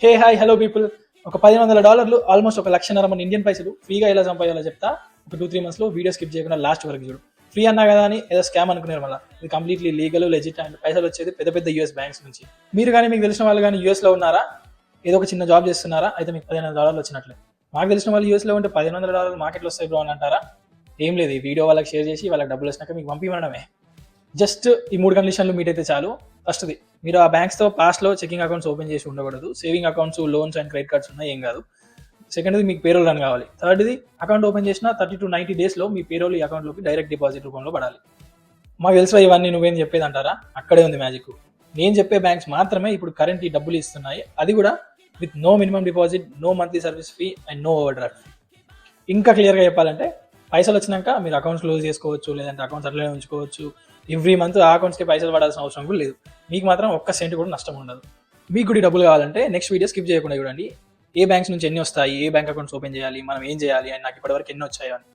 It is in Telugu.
Hey hi hello people. ఒక $1,100 ఆల్మోస్ట్ $1,00,000 మన ఇండియన్ పైసలు ఫ్రీగా ఎలా సంపాదాలో చెప్తా. ఒక 2-3 months లో వీడియో స్కిప్ చేయకుండా లాస్ట్ వరకు చూడు. ఫ్రీ అన్నా కదా అని ఏదో స్కామ్ అనుకున్నారు. మళ్ళీ ఇది కంప్లీట్లీ లీగల్ లెజిట్ అండ్ పైసలు వచ్చేది పెద్ద పెద్ద యూఎస్ బ్యాంక్స్ నుంచి. మీరు కానీ మీకు తెలిసిన వాళ్ళు కానీ యూఎస్ లో ఉన్నారా, ఏదో ఒక చిన్న జాబ్ చేస్తున్నారా, అయితే మీకు $1,500 వచ్చినట్లే. మాకు తెలిసిన వాళ్ళు యూఎస్ లో ఉంటే $1,100 మార్కెట్లో వస్తాయి బ్రో అని అంటారా? ఏం లేదు, ఈ వీడియో వాళ్ళకి షేర్ చేసి వాళ్ళకి డబ్బులు వచ్చినాక మీకు పంపించడమే. జస్ట్ ఈ 3 కండిషన్లు మీట్ అయితే చాలు. ఫస్ట్ది, మీరు ఆ బ్యాంక్స్తో పాస్ట్లో చెకింగ్ అకౌంట్స్ ఓపెన్ చేసి ఉండకూడదు. Saving accounts, loans and credit cards ఉన్నాయి, ఏం కాదు. సెకండ్ది, మీకు పేరోల్ రన్ కావాలి. థర్డ్ది, అకౌంట్ ఓపెన్ చేసిన 30 to 90 daysలో మీ పేరోల్ ఈ అకౌంట్లోకి డైరెక్ట్ డిపాజిట్ రూపంలో పడాలి. మాకు తెలుసు ఇవన్నీ నువ్వేం చెప్పేది అంటారా? అక్కడే ఉంది మ్యాజిక్. నేను చెప్పే బ్యాంక్స్ మాత్రమే ఇప్పుడు కరెంట్ ఈ డబ్బులు ఇస్తున్నాయి, అది కూడా with no minimum deposit, no monthly service fee and no overdraft fee. ఇంకా క్లియర్గా చెప్పాలంటే, పైసలు వచ్చినాక మీరు అకౌంట్స్ క్లోజ్ చేసుకోవచ్చు, లేదంటే అకౌంట్స్ అట్లనే ఉంచుకోవచ్చు. ఎవ్రీ మంత్ ఆ అకౌంట్స్కి పైసలు పడాల్సిన అవసరం కూడా లేదు. మీకు మాత్రం ఒక్క సెంట్ కూడా నష్టం ఉండదు. మీకు కూడా డబ్బులు కావాలంటే నెక్స్ట్ వీడియో స్కిప్ చేయకుండా చూడండి. ఏ బ్యాంక్స్ నుంచి ఎన్ని వస్తాయి, ఏ బ్యాంక్ అకౌంట్స్ ఓపెన్ చేయాలి, మనం ఏం చేయాలి, అని నాకు ఇప్పటివరకు ఎన్ని వచ్చాయో అని.